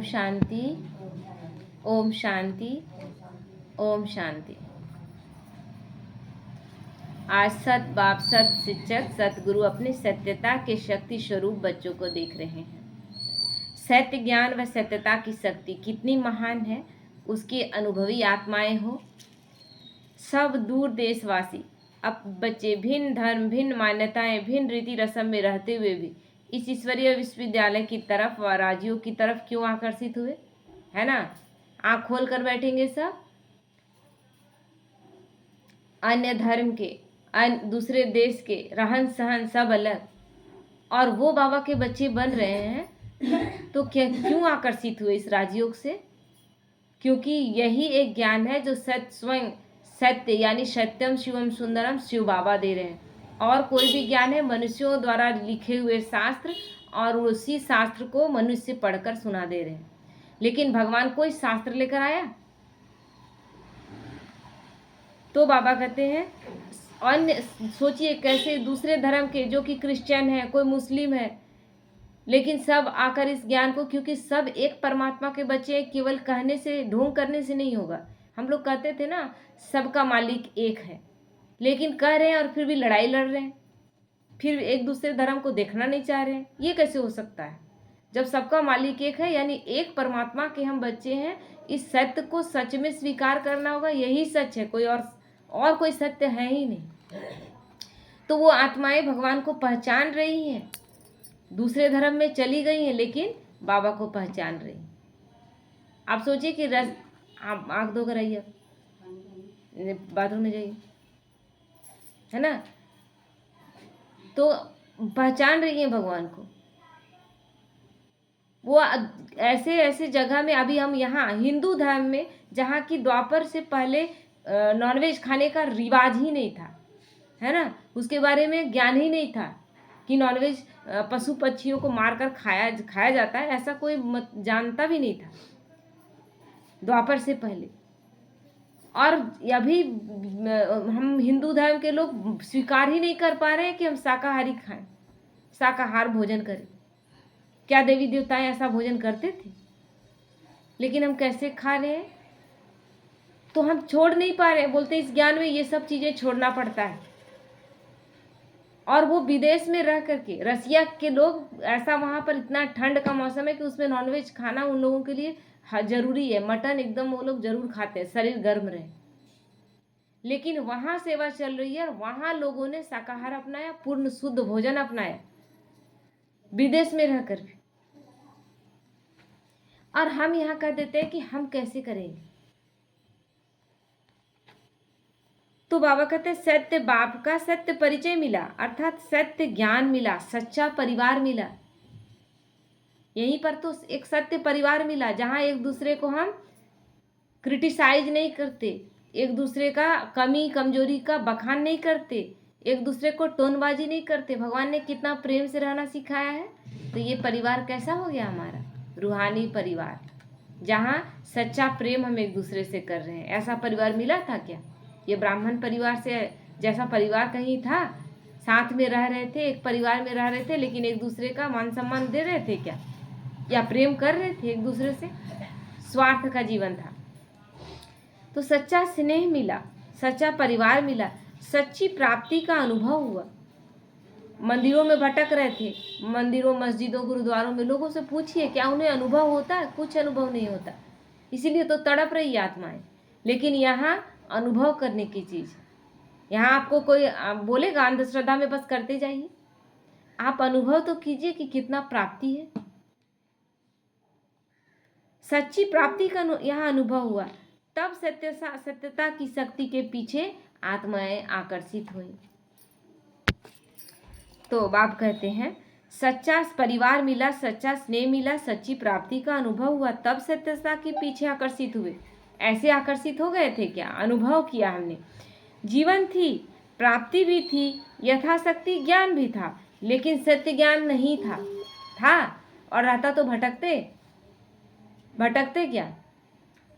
शांति, ओम शांति, ओम शांति। आज सत बाप, सत शिक्षक, सतगुरु अपने सत्यता के शक्ति स्वरूप बच्चों को देख रहे हैं। सत्य ज्ञान व सत्यता की शक्ति कितनी महान है, उसकी अनुभवी आत्माएं हो। सब दूर देशवासी, अब बच्चे भिन्न धर्म, भिन्न मान्यताएं, भिन्न रीति रस्म में रहते हुए भी इस ईश्वरीय विश्वविद्यालय की तरफ व राज्यों की तरफ क्यों आकर्षित हुए, है ना। आँख खोल कर बैठेंगे सब। अन्य धर्म के, दूसरे देश के रहन सहन सब अलग, और वो बाबा के बच्चे बन रहे हैं तो क्या क्यों आकर्षित हुए इस राजयोग से? क्योंकि यही एक ज्ञान है जो स्वयं सत्य यानी सत्यम शिवम सुंदरम शिव बाबा दे रहे हैं। और कोई भी ज्ञान है मनुष्यों द्वारा लिखे हुए शास्त्र, और उसी शास्त्र को मनुष्य पढ़कर सुना दे रहे हैं। लेकिन भगवान कोई शास्त्र लेकर आया? तो बाबा कहते हैं अन्य, सोचिए कैसे दूसरे धर्म के, जो कि क्रिश्चियन है, कोई मुस्लिम है, लेकिन सब आकर इस ज्ञान को, क्योंकि सब एक परमात्मा के बच्चे हैं, केवल कहने से, ढोंग करने से नहीं होगा। हम लोग कहते थे ना सबका मालिक एक है, लेकिन कह रहे हैं और फिर भी लड़ाई लड़ रहे हैं, फिर एक दूसरे धर्म को देखना नहीं चाह रहे हैं। ये कैसे हो सकता है? जब सबका मालिक एक है यानी एक परमात्मा के हम बच्चे हैं, इस सत्य को सच में स्वीकार करना होगा। यही सच है, कोई और कोई सत्य है ही नहीं। तो वो आत्माएं भगवान को पहचान रही हैं, दूसरे धर्म में चली गई हैं, लेकिन बाबा को पहचान रही। आप सोचिए कि आप आँख धोकर आइए, बाथरूम में जाइए, है ना, तो पहचान रही है भगवान को। वो ऐसे ऐसे जगह में, अभी हम यहाँ हिंदू धर्म में, जहाँ की द्वापर से पहले नॉनवेज खाने का रिवाज ही नहीं था, है ना, उसके बारे में ज्ञान ही नहीं था कि नॉनवेज पशु पक्षियों को मारकर खाया जाता है, ऐसा कोई जानता भी नहीं था द्वापर से पहले। और अभी हम हिंदू धर्म के लोग स्वीकार ही नहीं कर पा रहे हैं कि हम शाकाहारी खाएं, शाकाहार भोजन करें। क्या देवी देवताएं ऐसा भोजन करते थे? लेकिन हम कैसे खा रहे हैं? तो हम छोड़ नहीं पा रहे हैं। बोलते इस ज्ञान में ये सब चीज़ें छोड़ना पड़ता है। और वो विदेश में रह करके, रसिया के लोग, ऐसा वहाँ पर इतना ठंड का मौसम है कि उसमें नॉनवेज खाना उन लोगों के लिए जरूरी है। मटन एकदम वो लोग जरूर खाते हैं, शरीर गर्म रहे। लेकिन वहाँ सेवा चल रही है और वहाँ लोगों ने शाकाहार अपनाया, पूर्ण शुद्ध भोजन अपनाया, विदेश में रहकर भी। और हम यहाँ कह देते हैं कि हम कैसे करेंगे। तो बाबा कहते हैं सत्य बाप का सत्य परिचय मिला, अर्थात सत्य ज्ञान मिला, सच्चा परिवार मिला। यहीं पर तो एक सत्य परिवार मिला, जहाँ एक दूसरे को हम क्रिटिसाइज नहीं करते, एक दूसरे का कमी कमजोरी का बखान नहीं करते, एक दूसरे को टोनबाजी नहीं करते। भगवान ने कितना प्रेम से रहना सिखाया है। तो ये परिवार कैसा हो गया हमारा? रूहानी परिवार, जहाँ सच्चा प्रेम हम एक दूसरे से कर रहे हैं। ऐसा परिवार मिला था क्या? ये ब्राह्मण परिवार से जैसा परिवार कहीं था? साथ में रह रहे थे, एक परिवार में रह रहे थे, लेकिन एक दूसरे का मान सम्मान दे रहे थे क्या? या प्रेम कर रहे थे एक दूसरे से? स्वार्थ का जीवन था। तो सच्चा स्नेह मिला, सच्चा परिवार मिला, सच्ची प्राप्ति का अनुभव हुआ। मंदिरों में भटक रहे थे, मंदिरों, मस्जिदों, गुरुद्वारों में, लोगों से पूछिए क्या उन्हें अनुभव होता है? कुछ अनुभव नहीं होता। इसीलिए तो तड़प रही आत्माएं। लेकिन यहाँ अनुभव करने की चीज़, यहाँ आपको कोई बोलेगा अंधश्रद्धा में बस करते जाइए। आप अनुभव तो कीजिए कि कितना प्राप्ति है। सच्ची प्राप्ति का यहाँ अनुभव हुआ, तब सत्यता की शक्ति के पीछे आत्माएं आकर्षित हुई। तो बाप कहते हैं सच्चा परिवार मिला, सच्चा स्नेह मिला, सच्ची प्राप्ति का अनुभव हुआ, तब सत्यता के पीछे आकर्षित हुए। ऐसे आकर्षित हो गए थे क्या? अनुभव किया हमने, जीवन थी, प्राप्ति भी थी, यथाशक्ति ज्ञान भी था, लेकिन सत्य ज्ञान नहीं था और रहता तो भटकते क्या?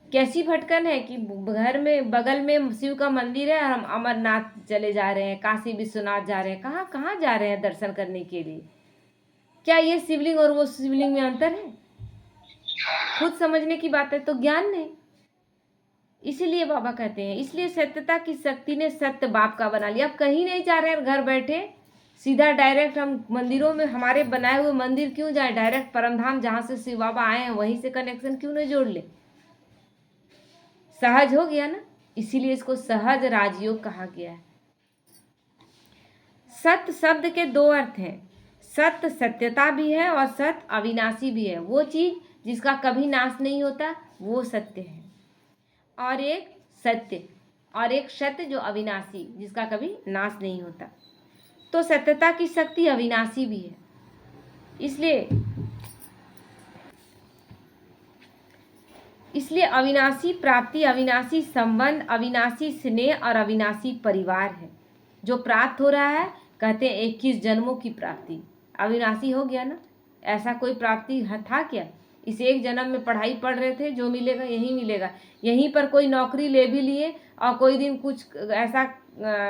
कैसी भटकन है कि घर में बगल में शिव का मंदिर है और हम अमरनाथ चले जा रहे हैं, काशी विश्वनाथ जा रहे हैं, कहाँ जा रहे हैं दर्शन करने के लिए? क्या ये शिवलिंग और वो शिवलिंग में अंतर है? खुद समझने की बात है तो ज्ञान नहीं। इसीलिए बाबा कहते हैं, इसलिए सत्यता की शक्ति ने सत्य बाप का बना लिया। अब कहीं नहीं जा रहे हैं घर बैठे, सीधा डायरेक्ट हम मंदिरों में, हमारे बनाए हुए मंदिर क्यों जाए, डायरेक्ट परमधाम जहाँ से शिव बाबा आए हैं वहीं से कनेक्शन क्यों नहीं जोड़ ले। सहज हो गया ना, इसीलिए इसको सहज राजयोग कहा गया है। सत्य शब्द के दो अर्थ हैं, सत्य सत्यता भी है और सत्य अविनाशी भी है। वो चीज जिसका कभी नाश नहीं होता वो सत्य है, और एक सत्य, और एक सत्य जो अविनाशी, जिसका कभी नाश नहीं होता। तो सत्यता की शक्ति अविनाशी भी है। इसलिए अविनाशी प्राप्ति, अविनाशी संबंध, अविनाशी स्नेह और अविनाशी परिवार है जो प्राप्त हो रहा है। कहते हैं 21 जन्मों की प्राप्ति अविनाशी हो गया ना। ऐसा कोई प्राप्ति था क्या? इस एक जन्म में पढ़ाई पढ़ रहे थे, जो मिलेगा यही मिलेगा। यहीं पर कोई नौकरी ले भी लिए और कोई दिन कुछ ऐसा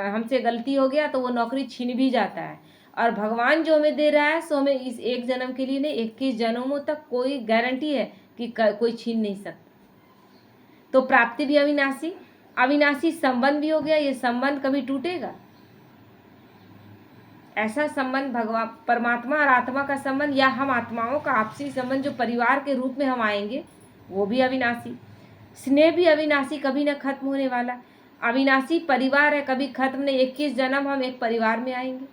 हमसे गलती हो गया तो वो नौकरी छीन भी जाता है। और भगवान जो हमें दे रहा है सो हमें इस एक जन्म के लिए नहीं, 21 जन्मों तक कोई गारंटी है कि कोई छीन नहीं सकता। तो प्राप्ति भी अविनाशी, अविनाशी संबंध भी हो गया। ये संबंध कभी टूटेगा? ऐसा संबंध भगवान परमात्मा और आत्मा का संबंध, या हम आत्माओं का आपसी संबंध जो परिवार के रूप में हम आएंगे, वो भी अविनाशी। स्नेह भी अविनाशी, कभी न खत्म होने वाला। अविनाशी परिवार है, कभी खत्म नहीं। 21 जन्म हम एक परिवार में आएंगे,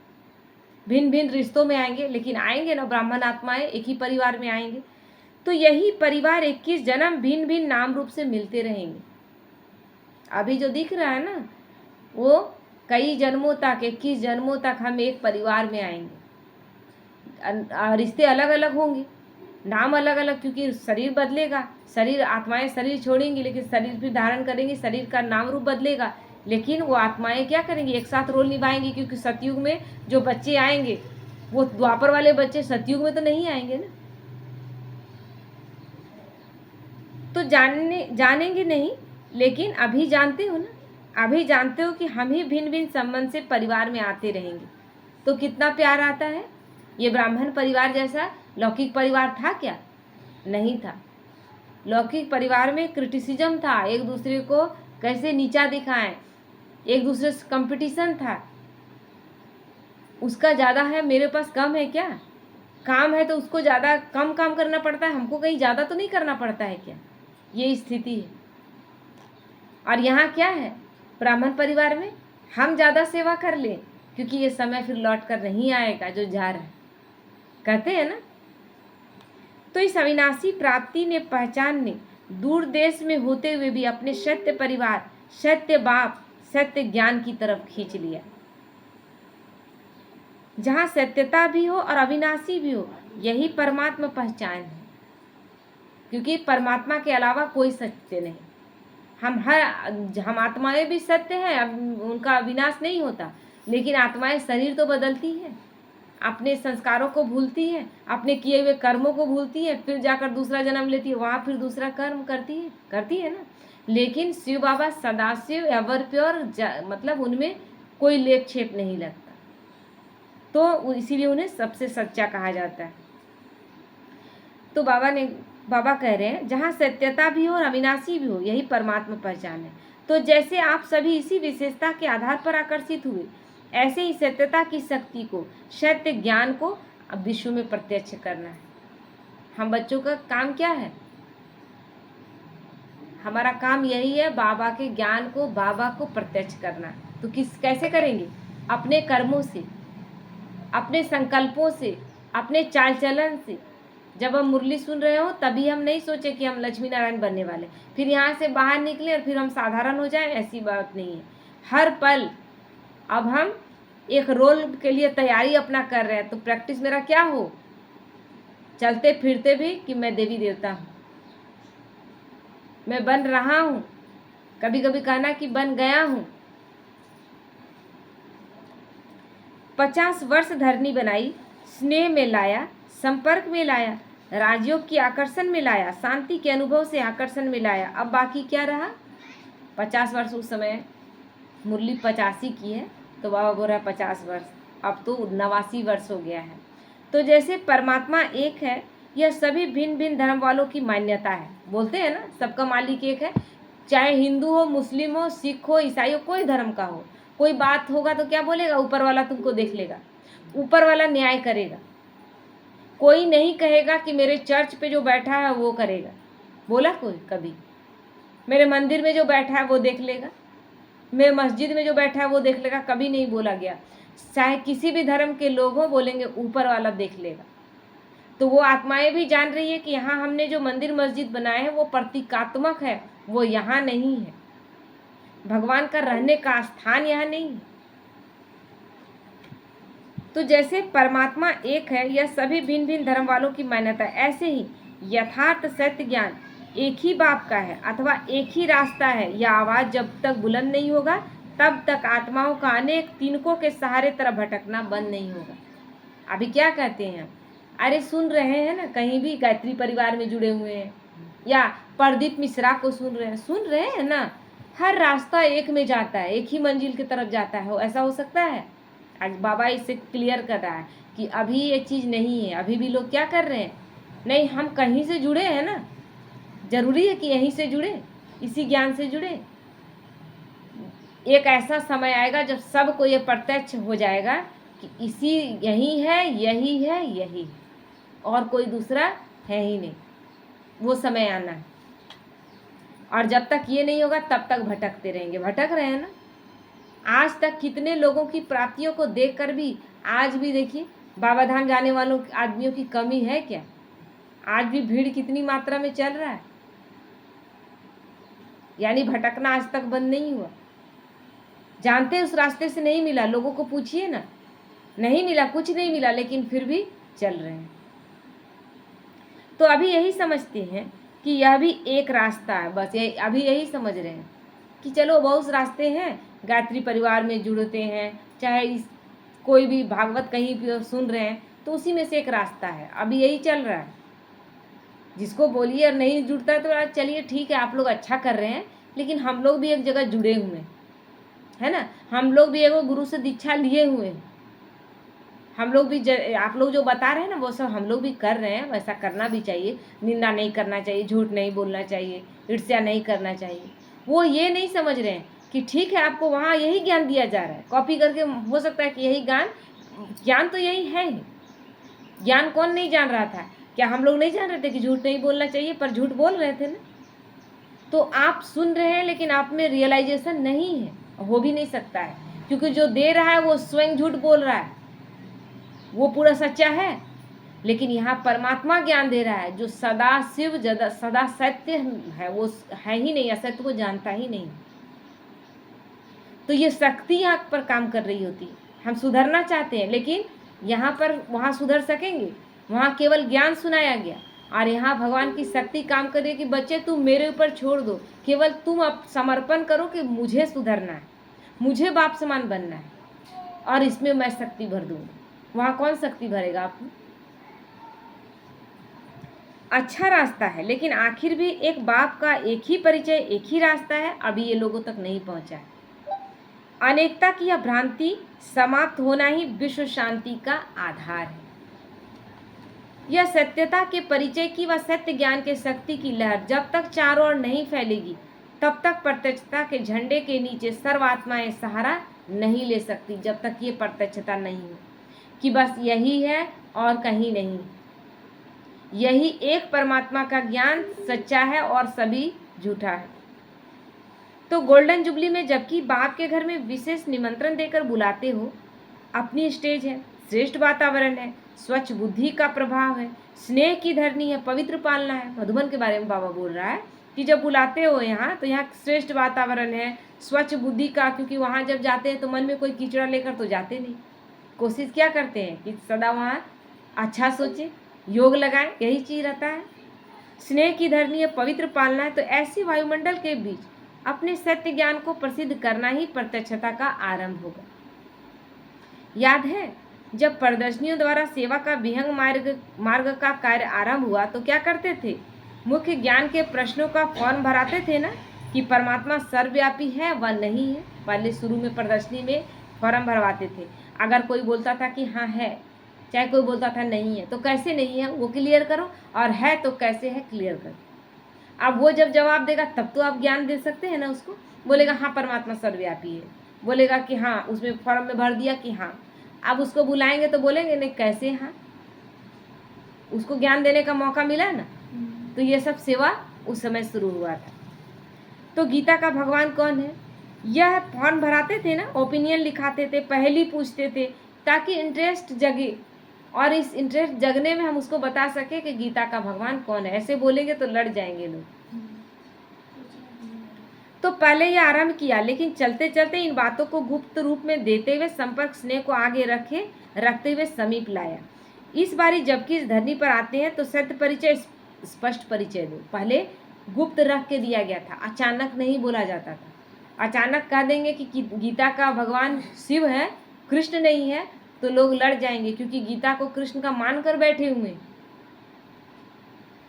भिन्न भिन्न रिश्तों में आएंगे, लेकिन आएंगे ना। ब्राह्मण आत्माएं एक ही परिवार में आएंगे। तो यही परिवार 21 जन्म भिन्न भिन्न नाम रूप से मिलते रहेंगे। अभी जो दिख रहा है ना, वो कई जन्मों तक, 21 जन्मों तक हम एक परिवार में आएंगे। रिश्ते अलग अलग होंगे, नाम अलग अलग, क्योंकि शरीर बदलेगा। शरीर, आत्माएं शरीर छोड़ेंगी लेकिन शरीर भी धारण करेंगी, शरीर का नाम रूप बदलेगा, लेकिन वो आत्माएं क्या करेंगी? एक साथ रोल निभाएंगी। क्योंकि सतयुग में जो बच्चे आएंगे वो द्वापर वाले बच्चे सतयुग में तो नहीं आएंगे ना। तो जानेंगे नहीं, लेकिन अभी जानते हो ना, अभी जानते हो कि हम ही भिन्न भिन्न संबंध से परिवार में आते रहेंगे। तो कितना प्यार आता है। ये ब्राह्मण परिवार जैसा लौकिक परिवार था क्या? नहीं था। लौकिक परिवार में क्रिटिसिज्म था, एक दूसरे को कैसे नीचा दिखाएं, एक दूसरे से कंपटीशन था। उसका ज़्यादा है, मेरे पास कम है क्या? काम है तो उसको ज़्यादा कम काम करना पड़ता है, हमको कहीं ज़्यादा तो नहीं करना पड़ता है क्या? ये स्थिति है। और यहाँ क्या है, ब्राह्मण परिवार में हम ज़्यादा सेवा कर लें, क्योंकि ये समय फिर लौट कर नहीं आएगा जो जा रहा है, कहते हैं ना। तो इस अविनाशी प्राप्ति ने, पहचान ने दूर देश में होते हुए भी अपने सत्य परिवार, सत्य बाप, सत्य ज्ञान की तरफ खींच लिया, जहाँ सत्यता भी हो और अविनाशी भी हो। यही परमात्मा पहचान है, क्योंकि परमात्मा के अलावा कोई सत्य नहीं। हम आत्माएं भी सत्य हैं, अब उनका विनाश नहीं होता, लेकिन आत्माएं शरीर तो बदलती हैं, अपने संस्कारों को भूलती हैं, अपने किए हुए कर्मों को भूलती हैं, फिर जाकर दूसरा जन्म लेती है, वहाँ फिर दूसरा कर्म करती है ना। लेकिन शिव बाबा सदाशिव, एवर प्योर, मतलब उनमें कोई लेप छेप नहीं लगता, तो इसीलिए उन्हें सबसे सच्चा कहा जाता है। तो बाबा कह रहे हैं जहाँ सत्यता भी हो और अविनाशी भी हो, यही परमात्मा पहचान है। तो जैसे आप सभी इसी विशेषता के आधार पर आकर्षित हुए, ऐसे ही सत्यता की शक्ति को, सत्य ज्ञान को अब विश्व में प्रत्यक्ष करना है। हम बच्चों का काम क्या है? हमारा काम यही है, बाबा के ज्ञान को, बाबा को प्रत्यक्ष करना। तो कैसे करेंगे? अपने कर्मों से, अपने संकल्पों से, अपने चाल चलन से। जब हम मुरली सुन रहे हो तभी हम नहीं सोचे कि हम लक्ष्मी नारायण बनने वाले, फिर यहाँ से बाहर निकले और फिर हम साधारण हो जाएं, ऐसी बात नहीं है। हर पल अब हम एक रोल के लिए तैयारी अपना कर रहे हैं। तो प्रैक्टिस मेरा क्या हो, चलते फिरते भी, कि मैं देवी देवता हूँ, मैं बन रहा हूँ, कभी कभी कहना कि बन गया हूँ। 50 वर्ष धरनी बनाई, स्नेह में लाया, संपर्क में लाया, राजयोग की आकर्षण में लाया, शांति के अनुभव से आकर्षण में लाया। अब बाकी क्या रहा? 50 वर्ष उस समय मुरली 85 की है, तो बाबा बोल रहा है 50 वर्ष, अब तो 89 वर्ष हो गया है। तो जैसे परमात्मा एक है, यह सभी भिन्न भिन्न धर्म वालों की मान्यता है। बोलते हैं ना, सबका मालिक एक है। चाहे हिंदू हो, मुस्लिम हो, सिख हो, ईसाई हो, कोई धर्म का हो, कोई बात होगा तो क्या बोलेगा, ऊपर वाला तुमको देख लेगा, ऊपर वाला न्याय करेगा। कोई नहीं कहेगा कि मेरे चर्च पे जो बैठा है वो करेगा, बोला कोई कभी? मेरे मंदिर में जो बैठा है वो देख लेगा, मेरे मस्जिद में जो बैठा है वो देख लेगा, कभी नहीं बोला गया। चाहे किसी भी धर्म के लोग हो, बोलेंगे ऊपर वाला देख लेगा। तो वो आत्माएं भी जान रही है कि यहाँ हमने जो मंदिर मस्जिद बनाए हैं वो प्रतीकात्मक है, वो यहाँ नहीं है, भगवान का रहने का स्थान यहाँ नहीं है। तो जैसे परमात्मा एक है, यह सभी भिन्न भिन्न धर्म वालों की मान्यता है, ऐसे ही यथार्थ सत्य ज्ञान एक ही बाप का है अथवा एक ही रास्ता है। यह आवाज़ जब तक बुलंद नहीं होगा तब तक आत्माओं का अनेक तिनकों के सहारे तरफ भटकना बंद नहीं होगा। अभी क्या कहते हैं, अरे सुन रहे हैं ना, कहीं भी गायत्री परिवार में जुड़े हुए हैं या प्रदीप मिश्रा को सुन रहे हैं ना, हर रास्ता एक में जाता है, एक ही मंजिल की तरफ जाता है। ऐसा हो सकता है? आज बाबा इससे क्लियर कर रहा है कि अभी ये चीज़ नहीं है। अभी भी लोग क्या कर रहे हैं, नहीं हम कहीं से जुड़े हैं ना, जरूरी है कि यहीं से जुड़े, इसी ज्ञान से जुड़े। एक ऐसा समय आएगा जब सबको ये प्रत्यक्ष हो जाएगा कि इसी यही है, यही है, यही है, और कोई दूसरा है ही नहीं। वो समय आना है, और जब तक ये नहीं होगा तब तक भटकते रहेंगे। भटक रहे हैं ना, आज तक कितने लोगों की प्राप्तियों को देखकर भी आज भी देखिए बाबा धाम जाने वालों आदमियों की कमी है क्या? आज भी भीड़ कितनी मात्रा में चल रहा है, यानी भटकना आज तक बंद नहीं हुआ। जानते उस रास्ते से नहीं मिला, लोगों को पूछिए ना, नहीं मिला, कुछ नहीं मिला, लेकिन फिर भी चल रहे हैं। तो अभी यही समझते हैं कि यह भी एक रास्ता है, बस अभी यही समझ रहे हैं कि चलो बहुत रास्ते हैं, गायत्री परिवार में जुड़ते हैं, चाहे कोई भी भागवत कहीं भी सुन रहे हैं तो उसी में से एक रास्ता है। अभी यही चल रहा है। जिसको बोलिए और नहीं जुड़ता तो चलिए ठीक है, आप लोग अच्छा कर रहे हैं, लेकिन हम लोग भी एक जगह जुड़े हुए हैं, है ना, हम लोग भी एगो गुरु से दीक्षा लिए हुए हैं, हम लोग भी आप लोग जो बता रहे हैं ना वो सब हम लोग भी कर रहे हैं। वैसा करना भी चाहिए, निंदा नहीं करना चाहिए, झूठ नहीं बोलना चाहिए, ईर्ष्या नहीं करना चाहिए। वो ये नहीं समझ रहे हैं कि ठीक है आपको वहाँ यही ज्ञान दिया जा रहा है, कॉपी करके हो सकता है कि यही ज्ञान तो यही है ही। ज्ञान कौन नहीं जान रहा था? क्या हम लोग नहीं जान रहे थे कि झूठ नहीं बोलना चाहिए, पर झूठ बोल रहे थे ना। तो आप सुन रहे हैं लेकिन आप में रियलाइजेशन नहीं है, हो भी नहीं सकता है, क्योंकि जो दे रहा है वो स्वयं झूठ बोल रहा है, वो पूरा सच्चा है। लेकिन यहाँ परमात्मा ज्ञान दे रहा है जो सदा शिव सदा सत्य है, वो है ही नहीं, असत्य को जानता ही नहीं। तो ये शक्ति यहाँ पर काम कर रही होती है। हम सुधरना चाहते हैं, लेकिन यहाँ पर वहाँ सुधर सकेंगे? वहाँ केवल ज्ञान सुनाया गया, और यहाँ भगवान की शक्ति काम कर रही है कि बच्चे तुम मेरे ऊपर छोड़ दो, केवल तुम अब समर्पण करो कि मुझे सुधरना है, मुझे बाप समान बनना है, और इसमें मैं शक्ति भर दूँगा। वहाँ कौन शक्ति भरेगा आपको? अच्छा रास्ता है, लेकिन आखिर भी एक बाप का एक ही परिचय, एक ही रास्ता है, अभी ये लोगों तक नहीं पहुँचा है। अनेकता की यह भ्रांति समाप्त होना ही विश्व शांति का आधार है। यह सत्यता के परिचय की व सत्य ज्ञान के शक्ति की लहर जब तक चारों ओर नहीं फैलेगी तब तक प्रत्यक्षता के झंडे के नीचे सर्वात्माएं सहारा नहीं ले सकती। जब तक ये प्रत्यक्षता नहीं हो कि बस यही है और कहीं नहीं, यही एक परमात्मा का ज्ञान सच्चा है और सभी झूठा है। तो गोल्डन जुबली में जबकि बाप के घर में विशेष निमंत्रण देकर बुलाते हो, अपनी स्टेज है, श्रेष्ठ वातावरण है, स्वच्छ बुद्धि का प्रभाव है, स्नेह की धरनी है, पवित्र पालना है। मधुबन के बारे में बाबा बोल रहा है कि जब बुलाते हो यहाँ तो यहाँ श्रेष्ठ वातावरण है, स्वच्छ बुद्धि का, क्योंकि वहाँ जब जाते हैं तो मन में कोई कीचड़ा लेकर तो जाते नहीं, कोशिश क्या करते हैं कि सदा वहाँ अच्छा सोचे, योग लगाएं, यही चीज़ रहता है। स्नेह की धरनी है, पवित्र पालना है। तो ऐसी वायुमंडल के बीच अपने सत्य ज्ञान को प्रसिद्ध करना ही प्रत्यक्षता का आरंभ होगा। याद है जब प्रदर्शनियों द्वारा सेवा का विहंग मार्ग का कार्य आरंभ हुआ तो क्या करते थे? मुख्य ज्ञान के प्रश्नों का फॉर्म भराते थे ना, कि परमात्मा सर्वव्यापी है व नहीं है। पहले शुरू में प्रदर्शनी में फॉर्म भरवाते थे, अगर कोई बोलता था कि हाँ है चाहे कोई बोलता था नहीं है, तो कैसे नहीं है वो क्लियर करो, और है तो कैसे है क्लियर करो। अब वो जब जवाब देगा तब तो आप ज्ञान दे सकते हैं ना उसको। बोलेगा हाँ परमात्मा सर्वव्यापी है, बोलेगा कि हाँ, उसमें फॉर्म में भर दिया कि हाँ। अब उसको बुलाएंगे तो बोलेंगे नहीं कैसे, हाँ उसको ज्ञान देने का मौका मिला ना। तो ये सब सेवा उस समय शुरू हुआ था। तो गीता का भगवान कौन है? यह फॉर्म भराते थे ना, ओपिनियन लिखाते थे, पहेली पूछते थे, ताकि इंटरेस्ट जगे, और इस इंटरेस्ट जगने में हम उसको बता सके कि गीता का भगवान कौन है। ऐसे बोलेंगे तो लड़ जाएंगे लोग। तो पहले ये आरंभ किया, लेकिन चलते चलते इन बातों को गुप्त रूप में देते हुए संपर्क स्नेह को आगे रखते हुए समीप लाया। इस बारी जबकि इस धरनी पर आते हैं तो सत्य परिचय, स्पष्ट परिचय दो। पहले गुप्त रख के दिया गया था, अचानक नहीं बोला जाता था। अचानक कह देंगे कि गीता का भगवान शिव है, कृष्ण नहीं है, तो लोग लड़ जाएंगे, क्योंकि गीता को कृष्ण का मान कर बैठे हुए।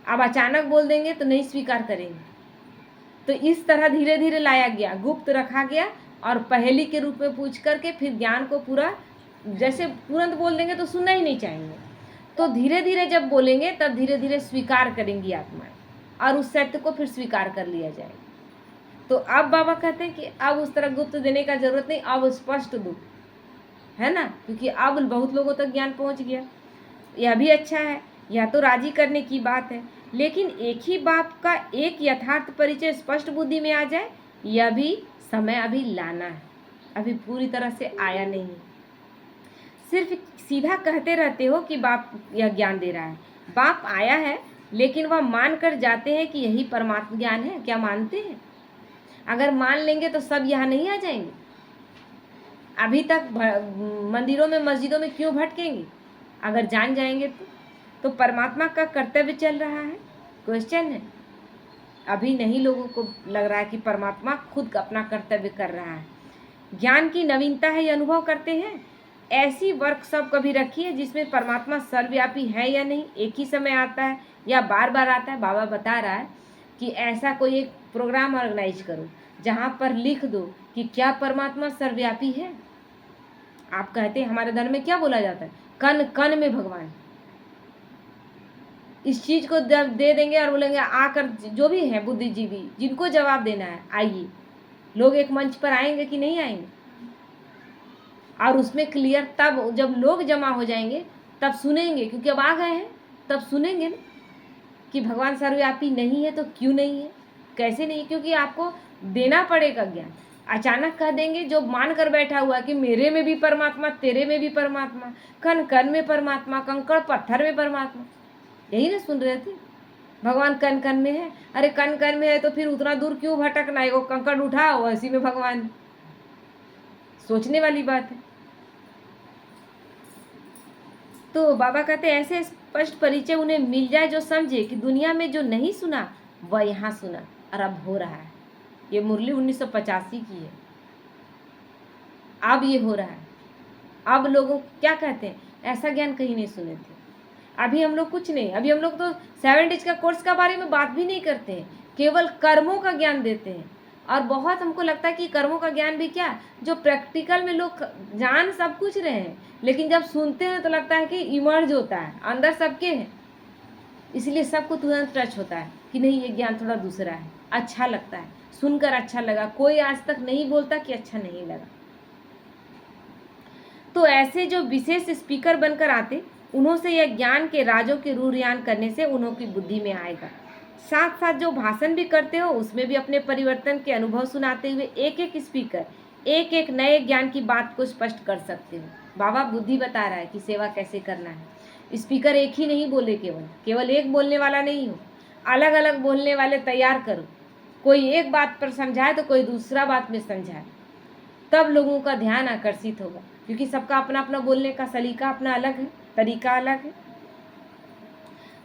अब अचानक बोल देंगे तो नहीं स्वीकार करेंगे। तो इस तरह धीरे धीरे लाया गया, गुप्त रखा गया, और पहेली के रूप में पूछ करके फिर ज्ञान को पूरा, जैसे तुरंत बोल देंगे तो सुनना ही नहीं चाहेंगे। तो धीरे धीरे जब बोलेंगे तब धीरे धीरे स्वीकार करेंगी आत्माएं, और उस सत्य को फिर स्वीकार कर लिया जाएगा। तो अब बाबा कहते हैं कि अब उस तरह गुप्त देने का जरूरत नहीं, अब स्पष्ट दो, है ना, क्योंकि अब बहुत लोगों तक ज्ञान पहुंच गया। यह भी अच्छा है, यह तो राजी करने की बात है, लेकिन एक ही बात का एक यथार्थ परिचय स्पष्ट बुद्धि में आ जाए, यह भी समय अभी लाना है, अभी पूरी तरह से आया नहीं। सिर्फ सीधा कहते रहते हो कि बाप यह ज्ञान दे रहा है। बाप आया है, लेकिन वह मान कर जाते हैं कि यही परमात्मा ज्ञान है, क्या मानते हैं? अगर मान लेंगे तो सब यहाँ नहीं आ जाएंगे। अभी तक मंदिरों में मस्जिदों में क्यों भटकेंगे? अगर जान जाएंगे तो परमात्मा का कर्तव्य चल रहा है, क्वेश्चन है। अभी नहीं लोगों को लग रहा है कि परमात्मा खुद अपना कर्तव्य कर रहा है। ज्ञान की नवीनता है, ये अनुभव करते हैं। ऐसी वर्कशॉप कभी रखी है जिसमें परमात्मा सर्वव्यापी है या नहीं, एक ही समय आता है या बार बार आता है? बाबा बता रहा है कि ऐसा कोई एक प्रोग्राम ऑर्गेनाइज करो जहाँ पर लिख दो कि क्या परमात्मा सर्वव्यापी है। आप कहते हैं हमारे धर्म में क्या बोला जाता है, कण कण में भगवान। इस चीज को दे देंगे और बोलेंगे आकर जो भी है बुद्धिजीवी जिनको जवाब देना है आइए। लोग एक मंच पर आएंगे कि नहीं आएंगे? और उसमें क्लियर तब जब लोग जमा हो जाएंगे तब सुनेंगे, क्योंकि अब आ गए हैं तब सुनेंगे ना कि भगवान सर्वव्यापी नहीं है तो क्यों नहीं है, कैसे नहीं, क्योंकि आपको देना पड़ेगा ज्ञान। अचानक कह देंगे जो मान कर बैठा हुआ कि मेरे में भी परमात्मा, तेरे में भी परमात्मा, कण कण में परमात्मा, कंकड़ पत्थर में परमात्मा, यही ना सुन रहे थे। भगवान कण कण में है, अरे कण कण में है तो फिर उतना दूर क्यों भटकना है, वो कंकड़ उठाओ इसी में भगवान। सोचने वाली बात है। तो बाबा कहते हैं ऐसे स्पष्ट परिचय उन्हें मिल जाए जो समझे कि दुनिया में जो नहीं सुना वह यहाँ सुना, और अब हो रहा है। ये मुरली 1985 की है, अब ये हो रहा है। अब लोगों क्या कहते हैं, ऐसा ज्ञान कहीं नहीं सुने थे। अभी हम लोग कुछ नहीं, अभी हम लोग तो 7 डेज का कोर्स का बारे में बात भी नहीं करते हैं, केवल कर्मों का ज्ञान देते हैं। और बहुत हमको लगता है कि कर्मों का ज्ञान भी क्या, जो प्रैक्टिकल में लोग जान सब कुछ रहे हैं, लेकिन जब सुनते हैं तो लगता है कि इमर्ज होता है, अंदर सबके है, इसलिए सबको तुरंत टच होता है कि नहीं ये ज्ञान थोड़ा दूसरा है, अच्छा लगता है, सुनकर अच्छा लगा। कोई आज तक नहीं बोलता कि अच्छा नहीं लगा। तो ऐसे जो विशेष स्पीकर बनकर आते, उन्हों से यह ज्ञान के राजों के रूरयान करने से उन्हों की बुद्धि में आएगा। साथ साथ जो भाषण भी करते हो उसमें भी अपने परिवर्तन के अनुभव सुनाते हुए एक एक स्पीकर एक एक नए ज्ञान की बात को स्पष्ट कर सकते हो। बाबा बुद्धि बता रहा है कि सेवा कैसे करना है। स्पीकर एक ही नहीं बोले, केवल एक बोलने वाला नहीं हो, अलग अलग बोलने वाले तैयार करो। कोई एक बात पर समझाए तो कोई दूसरा बात में समझाए, तब लोगों का ध्यान आकर्षित होगा, क्योंकि सबका अपना अपना बोलने का सलीका अपना अलग है, तरीका अलग है।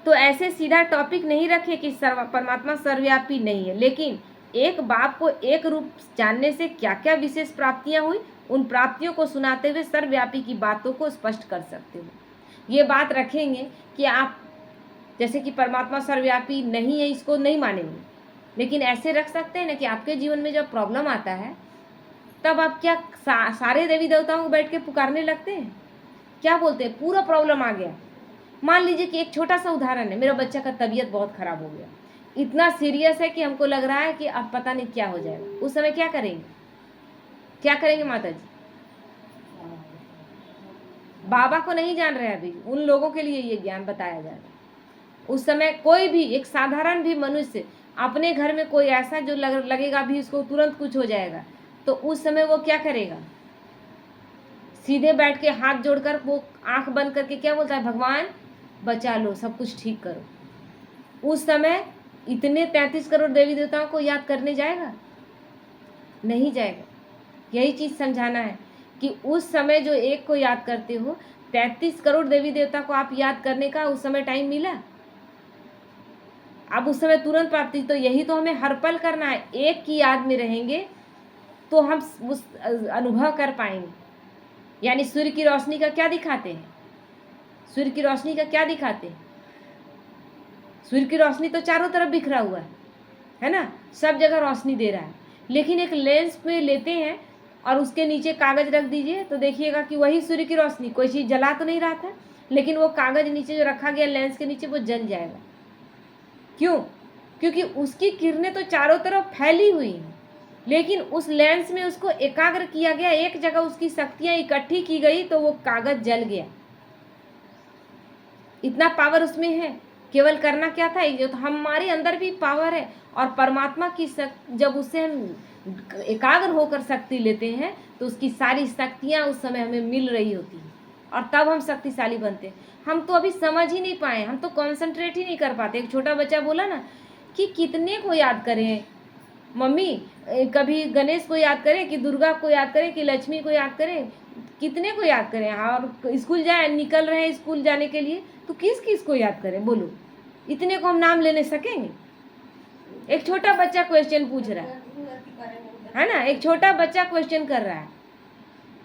तो ऐसे सीधा टॉपिक नहीं रखे कि परमात्मा सर्वव्यापी नहीं है, लेकिन एक बाप को एक रूप जानने से क्या क्या विशेष प्राप्तियां हुई, उन प्राप्तियों को सुनाते हुए सर्वव्यापी की बातों को स्पष्ट कर सकते हो। ये बात रखेंगे कि आप जैसे कि परमात्मा सर्वव्यापी नहीं है इसको नहीं मानेंगे, लेकिन ऐसे रख सकते हैं ना कि आपके जीवन में जब प्रॉब्लम आता है तब आप क्या सारे देवी देवताओं को बैठ के पुकारने लगते हैं? क्या बोलते हैं, पूरा प्रॉब्लम आ गया। मान लीजिए कि एक छोटा सा उदाहरण है, मेरा बच्चा का तबीयत बहुत खराब हो गया, इतना सीरियस है कि हमको लग रहा है कि अब पता नहीं क्या हो जाएगा। उस समय क्या करेंगे, क्या करेंगे माता जी? बाबा को नहीं जान रहे अभी, उन लोगों के लिए ये ज्ञान बताया जा रहा है। उस समय कोई भी एक साधारण भी मनुष्य, अपने घर में कोई ऐसा जो लगेगा भी उसको तुरंत कुछ हो जाएगा, तो उस समय वो क्या करेगा? सीधे बैठ के हाथ जोड़कर वो आंख बंद करके क्या बोलता है, भगवान बचा लो, सब कुछ ठीक करो। उस समय इतने 33 करोड़ देवी देवताओं को याद करने जाएगा? नहीं जाएगा। यही चीज समझाना है कि उस समय जो एक को याद करते हो, 33 करोड़ देवी देवता को आप याद करने का उस समय टाइम मिला? अब उस समय तुरंत प्राप्ति, तो यही तो हमें हर पल करना है। एक की याद में रहेंगे तो हम उस अनुभव कर पाएंगे। यानी सूर्य की रोशनी का क्या दिखाते हैं, सूर्य की रोशनी का क्या दिखाते हैं? सूर्य की रोशनी तो चारों तरफ बिखरा हुआ है ना, सब जगह रोशनी दे रहा है। लेकिन एक लेंस में लेते हैं और उसके नीचे कागज रख दीजिए तो देखिएगा कि वही सूर्य की रोशनी, कोई चीज़ जला तो नहीं रहा था, लेकिन वो कागज नीचे जो रखा गया लेंस के नीचे, वो जल जाएगा। क्यों? क्योंकि उसकी किरणें तो चारों तरफ फैली हुई हैं, लेकिन उस लेंस में उसको एकाग्र किया गया, एक जगह उसकी शक्तियां इकट्ठी की गई तो वो कागज जल गया। इतना पावर उसमें है। केवल करना क्या था, ये तो हमारे अंदर भी पावर है, और परमात्मा की जब उससे हम एकाग्र होकर शक्ति लेते हैं तो उसकी सारी शक्तियाँ उस समय हमें मिल रही होती हैं, और तब हम शक्तिशाली बनते हैं। हम तो अभी समझ ही नहीं पाए, हम तो कॉन्सेंट्रेट ही नहीं कर पाते। एक छोटा बच्चा बोला ना कि कितने को याद करें मम्मी, कभी गणेश को याद करें कि दुर्गा को याद करें कि लक्ष्मी को याद करें, कितने को याद करें? और स्कूल जाए, निकल रहे हैं स्कूल जाने के लिए, तो किस किस को याद करें बोलो? इतने को हम नाम लेने सकेंगे? एक छोटा बच्चा क्वेश्चन पूछ रहा है ना, एक छोटा बच्चा क्वेश्चन कर रहा है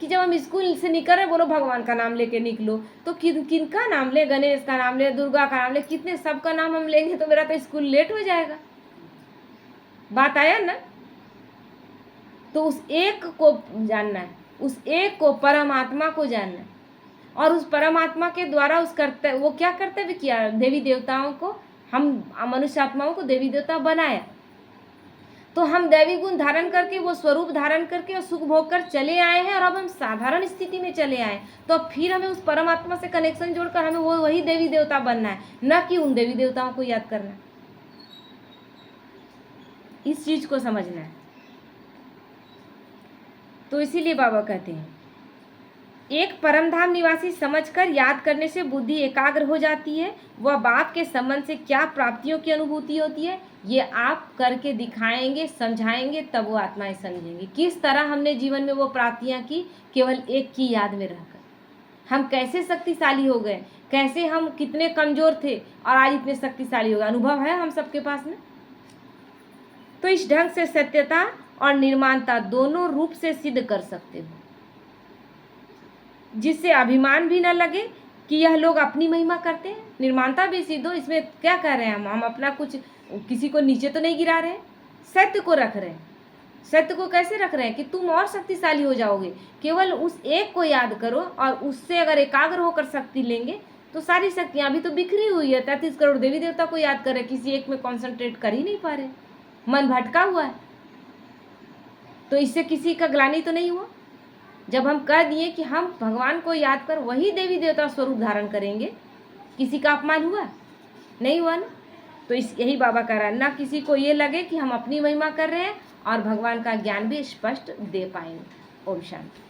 कि जब हम स्कूल से निकल रहे, बोलो भगवान का नाम लेके निकलो, तो किन का नाम ले? गणेश का नाम ले, दुर्गा का नाम ले, कितने सबका नाम हम लेंगे तो मेरा तो स्कूल लेट हो जाएगा। बात आया ना? तो उस एक को जानना है, उस एक को, परमात्मा को जानना है, और उस परमात्मा के द्वारा वो क्या कर्तव्य किया? देवी देवताओं को, हम मनुष्य आत्माओं को देवी देवता बनाया, तो हम दैवी गुण धारण करके, वो स्वरूप धारण करके और सुख भोग कर चले आए हैं, और अब हम साधारण स्थिति में चले आए, तो फिर हमें उस परमात्मा से कनेक्शन जोड़कर हमें वही देवी देवता बनना है, न कि उन देवी देवताओं को याद करना है। इस चीज को समझना है। तो इसीलिए बाबा कहते हैं, एक परमधाम निवासी समझकर याद करने से बुद्धि एकाग्र हो जाती है। वह बाप के संबंध से क्या प्राप्तियों की अनुभूति होती है, ये आप करके दिखाएंगे, समझाएंगे, तब वो आत्माएं समझेंगी किस तरह हमने जीवन में वो प्राप्तियां की, केवल एक की याद में रहकर। हम कैसे शक्तिशाली हो गए, कैसे हम कितने कमजोर थे और आज इतने शक्तिशाली हो गए, अनुभव है हम सबके पास में। तो इस ढंग से सत्यता और निर्माणता दोनों रूप से सिद्ध कर सकते हो, जिससे अभिमान भी न लगे कि यह लोग अपनी महिमा करते हैं। निर्माणता भी सिद्ध हो, इसमें क्या कर रहे हैं हम अपना कुछ, किसी को नीचे तो नहीं गिरा रहे, सत्य को रख रहे हैं। सत्य को कैसे रख रहे हैं कि तुम और शक्तिशाली हो जाओगे। केवल उस एक को याद करो, और उससे अगर एकाग्र होकर शक्ति लेंगे तो सारी शक्तियां, अभी तो बिखरी हुई है, 33 करोड़ देवी देवता को याद कर रहे, किसी एक में कॉन्सेंट्रेट कर ही नहीं पा रहे, मन भटका हुआ है। तो इससे किसी का ग्लानि तो नहीं हुआ? जब हम कह दिए कि हम भगवान को याद कर वही देवी देवता स्वरूप धारण करेंगे, किसी का अपमान हुआ? नहीं हुआ ना। तो यही बाबा कह रहा है, ना किसी को ये लगे कि हम अपनी महिमा कर रहे हैं, और भगवान का ज्ञान भी स्पष्ट दे पाएंगे। ओम शांति।